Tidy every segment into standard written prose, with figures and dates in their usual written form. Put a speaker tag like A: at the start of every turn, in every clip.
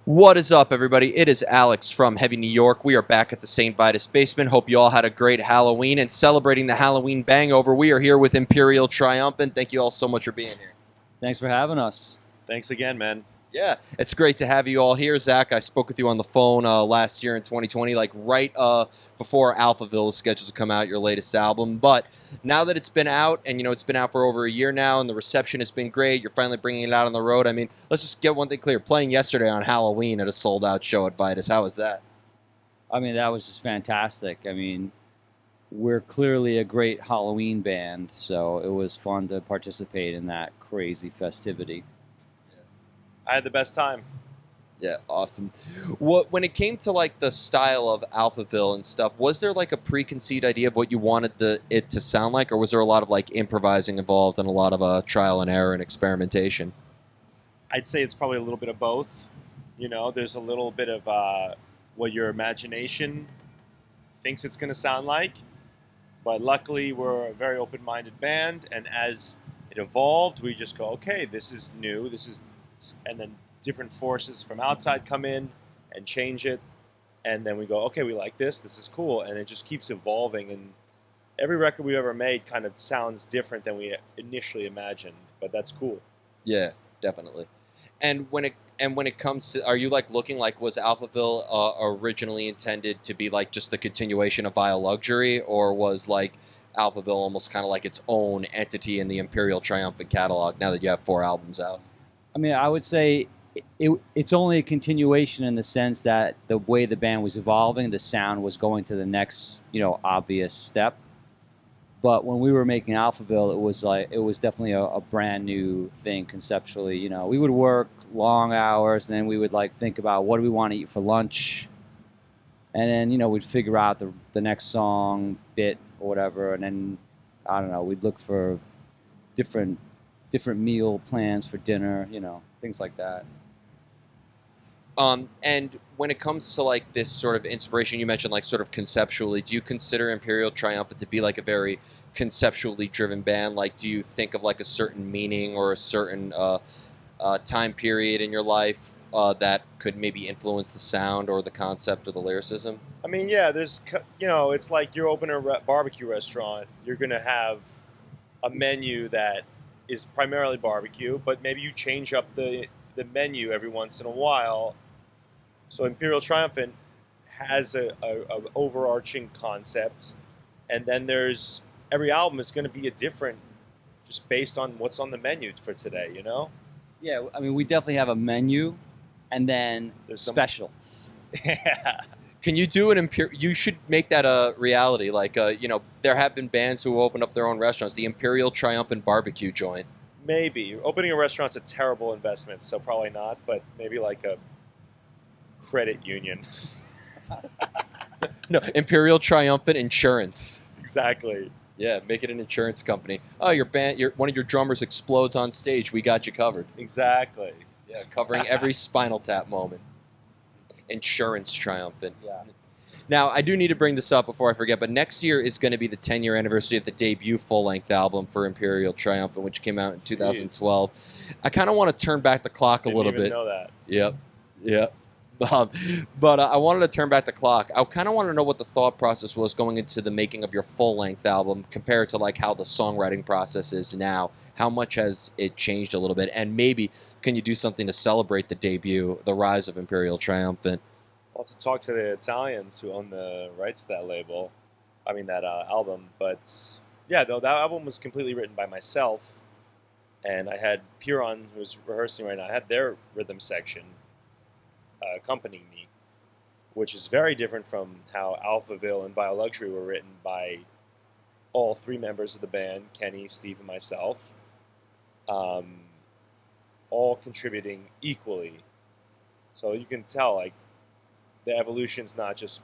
A: What is up, everybody? It is Alex from Heavy New York. We are back at the St. Vitus basement. Hope you all had a great Halloween. And celebrating the Halloween bangover, we are here with Imperial Triumphant. Thank you all so much for being here.
B: Thanks for having us.
C: Thanks again, man.
A: Yeah, it's great to have you all here. Zach, I spoke with you on the phone last year in 2020, like right before Alphaville was scheduled to come out, your latest album. But now that it's been out, and it's been out for over a year now, and the reception has been great, you're finally bringing it out on the road. I mean, let's just get one thing clear. Playing yesterday on Halloween at a sold-out show at Vitus, how was that?
B: I mean, that was just fantastic. I mean, we're clearly a great Halloween band, so it was fun to participate in that crazy festivity.
C: I had the best time.
A: Yeah, awesome. When it came to like the style of Alphaville and stuff, was there like a preconceived idea of what you wanted it to sound like, or was there a lot of like improvising involved and a lot of trial and error and experimentation?
C: I'd say it's probably a little bit of both. There's a little bit of what your imagination thinks it's going to sound like, but luckily we're a very open-minded band, and as it evolved, we just go, okay, this is new, and then different forces from outside come in and change it, and then we go, okay, we like this is cool, and it just keeps evolving, and every record we've ever made kind of sounds different than we initially imagined, but that's cool.
A: Yeah, definitely. And when it comes to, are you like looking like, was Alphaville originally intended to be like just the continuation of Vile Luxury, or was like Alphaville almost kind of like its own entity in the Imperial Triumphant catalog now that you have 4 albums out?
B: I mean, I would say it's only a continuation in the sense that the way the band was evolving, the sound was going to the next, obvious step. But when we were making Alphaville, it was definitely a brand new thing conceptually. We would work long hours, and then we would like think about what do we want to eat for lunch, and then we'd figure out the next song bit or whatever, and then I don't know, we'd look for different meal plans for dinner, things like that.
A: And when it comes to like this sort of inspiration, you mentioned like sort of conceptually, do you consider Imperial Triumphant to be like a very conceptually driven band? Like, do you think of like a certain meaning or a certain time period in your life that could maybe influence the sound or the concept or the lyricism?
C: I mean, yeah, it's like you're opening a barbecue restaurant. You're going to have a menu that is primarily barbecue, but maybe you change up the menu every once in a while. So Imperial Triumphant has a overarching concept, and then there's every album is going to be a different, just based on what's on the menu for today,
B: Yeah, I mean, we definitely have a menu, and then there's specials.
C: Yeah.
A: Can you do an Imperial? You should make that a reality. Like, there have been bands who opened up their own restaurants. The Imperial Triumphant barbecue joint.
C: Maybe opening a restaurant's a terrible investment, so probably not. But maybe like a credit union.
A: No, Imperial Triumphant Insurance.
C: Exactly.
A: Yeah, make it an insurance company. Oh, one of your drummers explodes on stage. We got you covered.
C: Exactly.
A: Yeah, covering every Spinal Tap moment. Insurance Triumphant.
B: Yeah.
A: Now, I do need to bring this up before I forget, but next year is going to be the 10-year anniversary of the debut full-length album for Imperial Triumphant, which came out in 2012. I kind of want to turn back the clock a little bit.
C: Didn't even know that.
A: Yep. But I wanted to turn back the clock. I kind of want to know what the thought process was going into the making of your full-length album compared to like how the songwriting process is now. How much has it changed a little bit? And maybe can you do something to celebrate the debut, the rise of Imperial Triumphant?
C: I'll have to talk to the Italians who own the rights to that album. But yeah, though that album was completely written by myself, and I had Piron, who's rehearsing right now. I had their rhythm section accompanying me, which is very different from how Alphaville and Vile Luxury were written by all 3 members of the band, Kenny, Steve, and myself, all contributing equally. So you can tell, like, the evolution's not just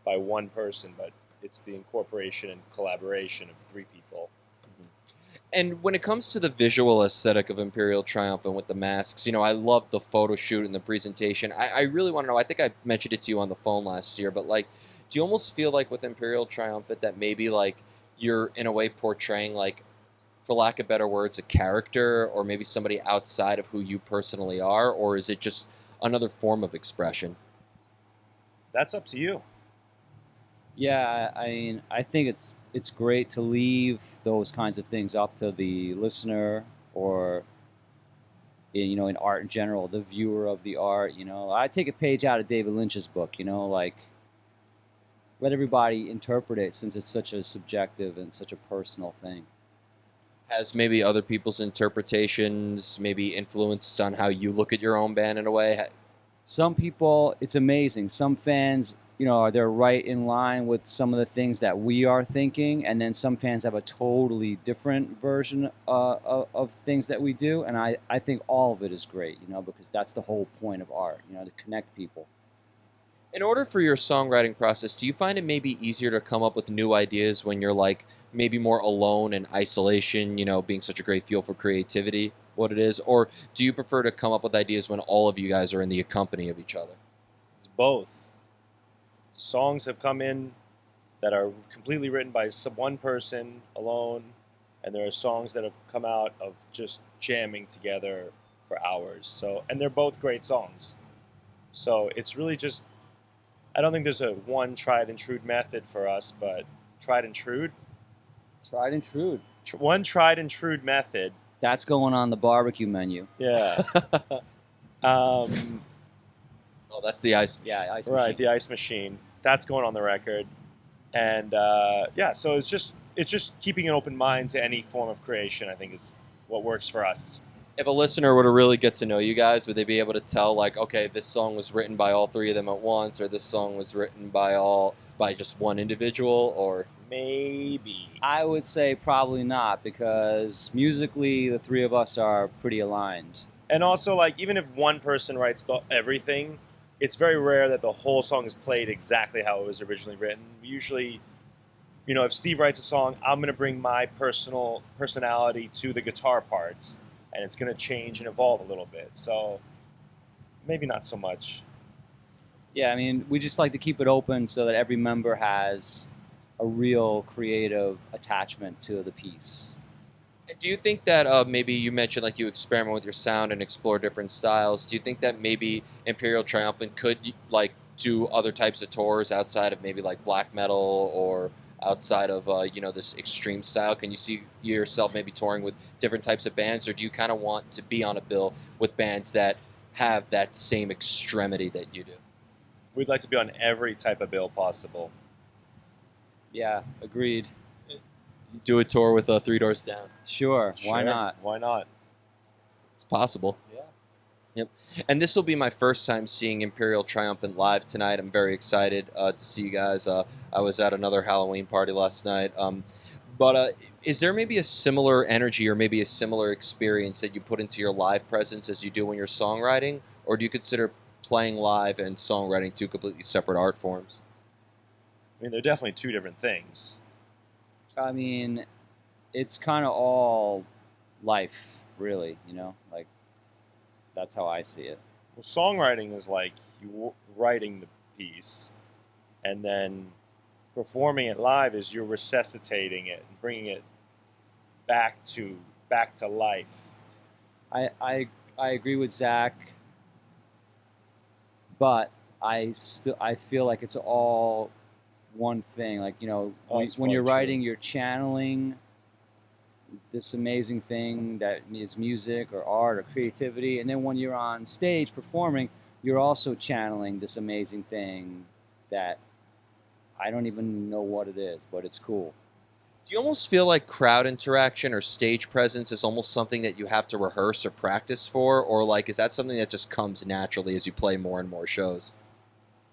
C: by one person, but it's the incorporation and collaboration of 3 people.
A: And when it comes to the visual aesthetic of Imperial Triumphant with the masks, I love the photo shoot and the presentation. I really want to know, I think I mentioned it to you on the phone last year, but like, do you almost feel like with Imperial Triumphant that maybe like you're in a way portraying like for lack of better words, a character or maybe somebody outside of who you personally are? Or is it just another form of expression?
C: That's up to you.
B: Yeah, I mean, I think it's great to leave those kinds of things up to the listener or in art in general, the viewer of the art. I take a page out of David Lynch's book. Like let everybody interpret it since it's such a subjective and such a personal thing.
A: Has maybe other people's interpretations maybe influenced on how you look at your own band in a way?
B: Some people, it's amazing. Some fans, they're right in line with some of the things that we are thinking, and then some fans have a totally different version of things that we do, and I think all of it is great, because that's the whole point of art, to connect people.
A: In order for your songwriting process, do you find it maybe easier to come up with new ideas when you're like maybe more alone in isolation, being such a great feel for creativity, what it is? Or do you prefer to come up with ideas when all of you guys are in the company of each other?
C: It's both. Songs have come in that are completely written by one person alone, and there are songs that have come out of just jamming together for hours. And they're both great songs. So it's really just, I don't think there's a one tried and true method for us, but tried and true.
B: Tried and true.
C: One tried and true method.
B: That's going on the barbecue menu.
C: Yeah.
A: Oh, that's the ice.
B: Yeah, ice
C: right,
B: machine.
C: the ice machine. That's going on the record. And so it's just keeping an open mind to any form of creation, I think, is what works for us.
A: If a listener were to really get to know you guys, would they be able to tell, like, okay, this song was written by all three of them at once, or this song was written by just one individual, or?
C: Maybe.
B: I would say probably not, because musically the three of us are pretty aligned.
C: And also, like, even if one person writes everything, it's very rare that the whole song is played exactly how it was originally written. Usually, if Steve writes a song, I'm going to bring my personality to the guitar parts, and it's going to change and evolve a little bit. So maybe not so much.
B: Yeah, I mean, we just like to keep it open so that every member has a real creative attachment to the piece.
A: And do you think that maybe you mentioned like you experiment with your sound and explore different styles? Do you think that maybe Imperial Triumphant could like do other types of tours outside of maybe like black metal or outside of this extreme style? Can you see yourself maybe touring with different types of bands, or do you kind of want to be on a bill with bands that have that same extremity that you do?
C: We'd like to be on every type of bill possible.
B: Yeah, agreed.
A: Do a tour with Three Doors Down.
B: Sure, why not?
C: Why not?
A: It's possible.
B: Yeah.
A: Yep. And this will be my first time seeing Imperial Triumphant live tonight. I'm very excited to see you guys. I was at another Halloween party last night. But is there maybe a similar energy or maybe a similar experience that you put into your live presence as you do when you're songwriting? Or do you consider playing live and songwriting two completely separate art forms?
C: I mean, they're definitely two different things.
B: I mean, it's kind of all life, really, like that's how I see it.
C: Well, songwriting is like you writing the piece, and then performing it live is you're resuscitating it and bringing it back to life.
B: I agree with Zach, but I feel like it's all one thing. Like, when you're writing, you're channeling this amazing thing that is music or art or creativity, and then when you're on stage performing, you're also channeling this amazing thing that I don't even know what it is, but it's cool.
A: Do you almost feel like crowd interaction or stage presence is almost something that you have to rehearse or practice for, or like is that something that just comes naturally as you play more and more shows?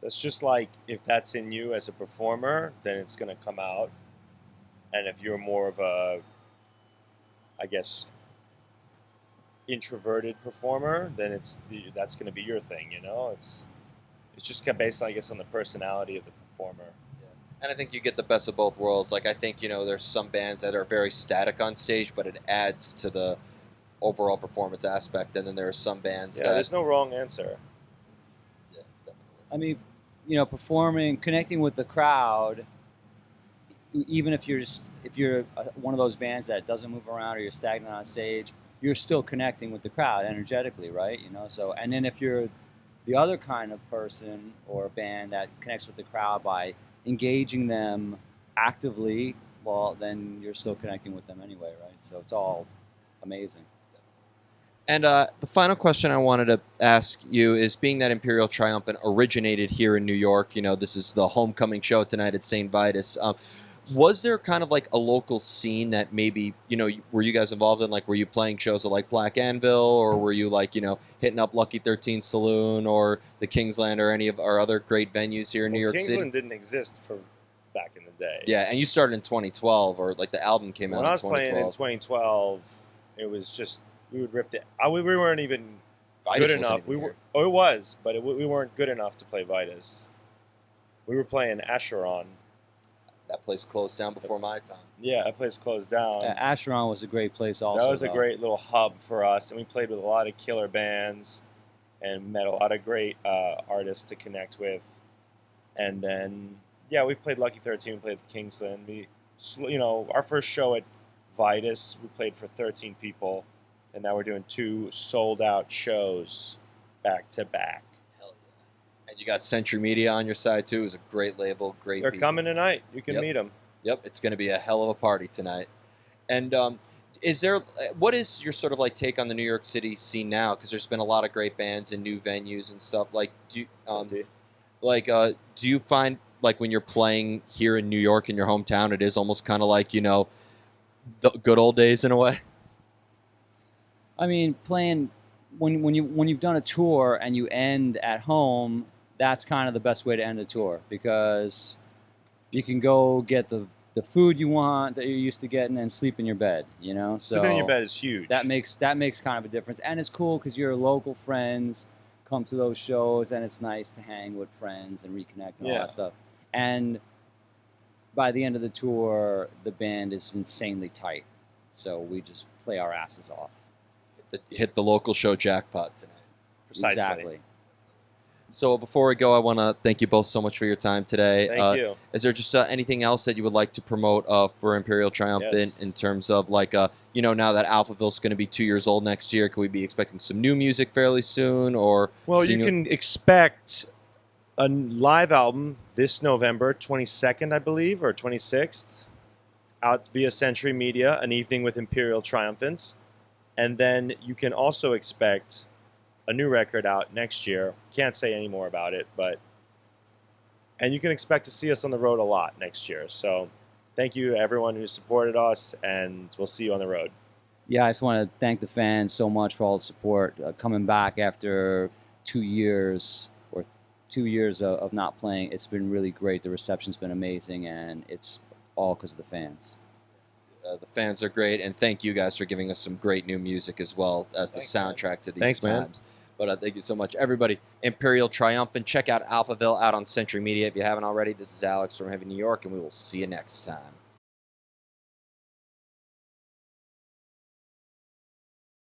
C: That's just like, if that's in you as a performer, then it's going to come out. And if you're more of a, I guess, introverted performer, then that's going to be your thing, It's just kind of based, I guess, on the personality of the performer.
A: And I think you get the best of both worlds. Like, I think, there's some bands that are very static on stage, but it adds to the overall performance aspect. And then there are some bands that...
C: there's no wrong answer.
A: Yeah, definitely.
B: I mean, performing, connecting with the crowd, even if you're one of those bands that doesn't move around or you're stagnant on stage, you're still connecting with the crowd energetically, right? So, and then if you're the other kind of person or band that connects with the crowd by engaging them actively, well, then you're still connecting with them anyway, right? So it's all amazing.
A: And the final question I wanted to ask you is, being that Imperial Triumphant originated here in New York, this is the homecoming show tonight at St. Vitus. Was there kind of like a local scene that maybe, were you guys involved in? Like, were you playing shows at like Black Anvil, or were you like, hitting up Lucky 13 Saloon or the Kingsland or any of our other great venues here in New York
C: Kingsland
A: City?
C: didn't exist for back in the day.
A: Yeah, and you started in 2012, or like the album came out
C: When
A: in
C: I was
A: 2012.
C: playing in 2012, it was just, we would rip it. We weren't even
A: Vitus
C: good
A: wasn't
C: enough.
A: even here.
C: It was, but we weren't good enough to play Vitus. We were playing Acheron.
A: That place closed down before my time.
C: Yeah, that place closed down.
B: Acheron was a great place also.
C: That was a
B: though.
C: great little hub for us, and we played with a lot of killer bands and met a lot of great artists to connect with. And then, yeah, we played Lucky 13, we played at Kingsland. Our first show at Vitus, we played for 13 people, and now we're doing 2 sold-out shows back to back.
A: Hell yeah. And you got Century Media on your side, too. It was a great label, great
C: They're
A: people.
C: coming tonight. You can
A: Yep.
C: meet them.
A: Yep, it's going to be a hell of a party tonight. And what is your sort of like take on the New York City scene now? Because there's been a lot of great bands and new venues and stuff. Like, do you find like when you're playing here in New York in your hometown, it is almost kind of like the good old days in a way?
B: I mean, playing when you've done a tour and you end at home, that's kind of the best way to end a tour, because you can go get the food you want that you're used to getting and sleep in your bed. So
C: Sleeping in your bed is huge.
B: that makes kind of a difference, and it's cool because your local friends come to those shows, and it's nice to hang with friends and reconnect and all
C: Yeah.
B: that stuff. And by the end of the tour, the band is insanely tight, so we just play our asses off.
A: Hit the local show jackpot tonight.
C: Precisely.
B: Exactly.
A: So before we go, I want to thank you both so much for your time today.
C: Thank you.
A: Is there just anything else that you would like to promote for Imperial Triumphant
C: Yes.
A: in terms of like, now that Alphaville's going to be 2 years old next year, can we be expecting some new music fairly soon? Or
C: Well, you can expect a live album this November 22nd, I believe, or 26th, out via Century Media, An Evening with Imperial Triumphant. And then you can also expect a new record out next year. Can't say any more about it, and you can expect to see us on the road a lot next year. So thank you to everyone who supported us, and we'll see you on the road.
B: Yeah, I just want to thank the fans so much for all the support. Coming back after 2 years of not playing, it's been really great. The reception's been amazing, and it's all because of the fans.
A: The fans are great, and thank you guys for giving us some great new music as well as the soundtrack to these
C: Thanks, man.
A: times. But thank you so much, everybody. Imperial Triumphant. Check out Alphaville out on Century Media if you haven't already. This is Alex from Heavy New York, and we will see you next time.